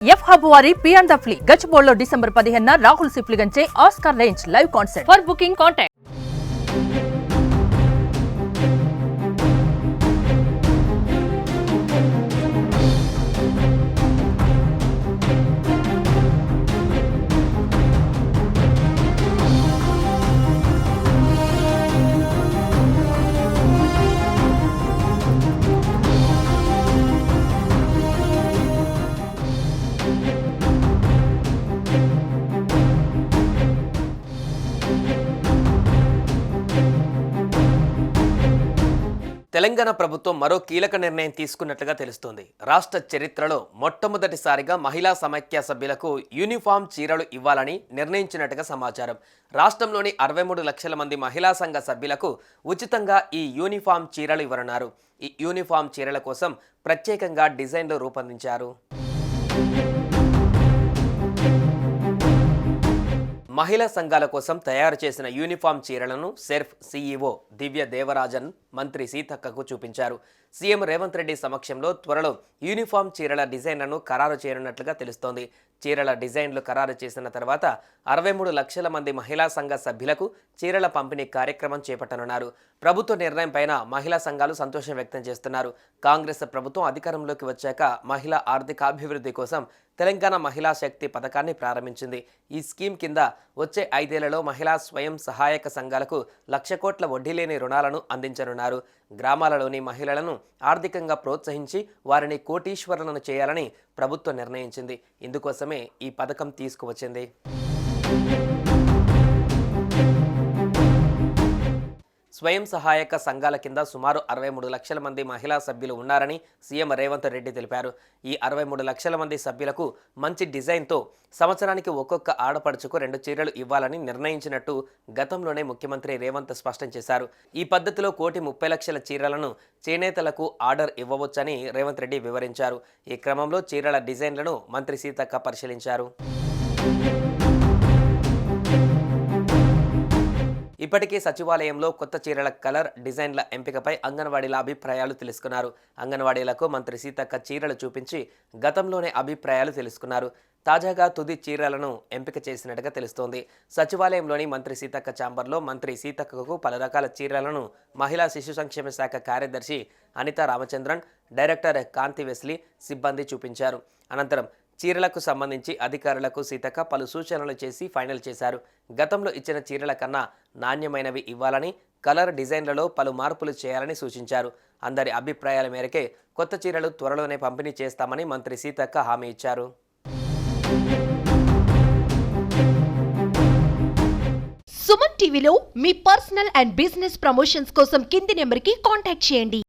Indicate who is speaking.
Speaker 1: F హబ్ వారి పి అండ్ ద ఫ్లీ గచ్చిబౌలిలో డిసెంబర్ 15న రాహుల్ సిప్లిగంచే Oscar range live concert. For booking contact.
Speaker 2: Telangana ప్రభుత్వం మరో కీలక నిర్ణయం తీసుకున్నట్లుగా తెలుస్తోంది. రాష్ట్ర చరిత్రలో మొట్టమొదటిసారిగా మహిళా సమైక్య సభ్యులకు యూనిఫామ్ చీరలు ఇవ్వాలని నిర్ణయించినట్టుగా సమాచారం. రాష్ట్రంలోని 63 లక్షల మంది మహిళా సంఘ సభ్యులకు ఉచితంగా ఈ యూనిఫామ్ చీరలు ఇవ్వనున్నారు. ఈ యూనిఫామ్ చీరల కోసం ప్రత్యేకంగా డిజైన్లు రూపొందించారు. మహిళా సంఘాల కోసం తయారు చేసిన యూనిఫామ్ చీరలను సెర్ఫ్ సీఈఓ దివ్య దేవరాజన్ మంత్రి సీతక్కకు చూపించారు. సీఎం రేవంత్ రెడ్డి సమక్షంలో త్వరలో యూనిఫామ్ చీరల డిజైన్లను ఖరారు చేయనున్నట్లుగా తెలుస్తోంది. చీరల డిజైన్లు ఖరారు చేసిన తర్వాత 63 లక్షల మంది మహిళా సంఘ సభ్యులకు చీరల పంపిణీ కార్యక్రమం చేపట్టనున్నారు. ప్రభుత్వ నిర్ణయం పైన మహిళా సంఘాలు సంతోషం వ్యక్తం చేస్తున్నారు. కాంగ్రెస్ ప్రభుత్వం అధికారంలోకి వచ్చాక మహిళా ఆర్థికాభివృద్ధి కోసం తెలంగాణ మహిళా శక్తి పథకాన్ని ప్రారంభించింది. ఈ స్కీమ్ కింద వచ్చే 5 ఏళ్లలో మహిళా స్వయం సహాయక సంఘాలకు 1,00,000 కోట్ల వడ్డీ లేని రుణాలను అందించనున్నారు. గ్రామాలలోని మహిళలను ఆర్థికంగా ప్రోత్సహించి వారిని కోటీశ్వరులను చేయాలని ప్రభుత్వం నిర్ణయించింది. ఇందుకోసమే ఈ పథకం తీసుకువచ్చింది. స్వయం సహాయక సంఘాల కింద సుమారు 63 లక్షల మంది మహిళా సభ్యులు ఉన్నారని సీఎం రేవంత్ రెడ్డి తెలిపారు. ఈ 63 లక్షల మంది సభ్యులకు మంచి డిజైన్తో సంవత్సరానికి ఒక్కొక్క ఆడపడుచుకు 2 చీరలు ఇవ్వాలని నిర్ణయించినట్టు గతంలోనే ముఖ్యమంత్రి రేవంత్ స్పష్టం చేశారు. ఈ పద్ధతిలో 1,30,00,000 చీరలను చేనేతలకు ఆర్డర్ ఇవ్వవచ్చని రేవంత్ రెడ్డి వివరించారు. ఈ క్రమంలో చీరల డిజైన్లను మంత్రి సీతక్క పరిశీలించారు. ఇప్పటికే సచివాలయంలో కొత్త చీరల కలర్ డిజైన్ల ఎంపికపై అంగన్వాడీల అభిప్రాయాలు తెలుసుకున్నారు. అంగన్వాడీలకు మంత్రి సీతక్క చీరలు చూపించి గతంలోనే అభిప్రాయాలు తెలుసుకున్నారు. తాజాగా తుది చీరలను ఎంపిక చేసినట్టుగా తెలుస్తోంది. సచివాలయంలోని మంత్రి సీతక్క ఛాంబర్లో మంత్రి సీతక్కకు పలు రకాల చీరలను మహిళా శిశు సంక్షేమ శాఖ కార్యదర్శి అనితా రామచంద్రన్, డైరెక్టర్ కాంతి వెస్లీ సిబ్బంది చూపించారు. అనంతరం చీరలకు సంబంధించి అధికారులకు సీతక్క పలు సూచనలు చేసి ఫైనల్ చేశారు. గతంలో ఇచ్చిన చీరల కన్నా నాణ్యమైనవి ఇవ్వాలని, కలర్ డిజైన్లలో పలు మార్పులు చేయాలని సూచించారు. అందరి అభిప్రాయాల మేరకే కొత్త చీరలు త్వరలోనే పంపిణీ చేస్తామని మంత్రి సీతక్క హామీ ఇచ్చారు.
Speaker 3: సుమన్ టీవీలో మీ పర్సనల్ అండ్ బిజినెస్ ప్రమోషన్స్ కోసం కింది నెంబర్కి కాంటాక్ట్ చేయండి.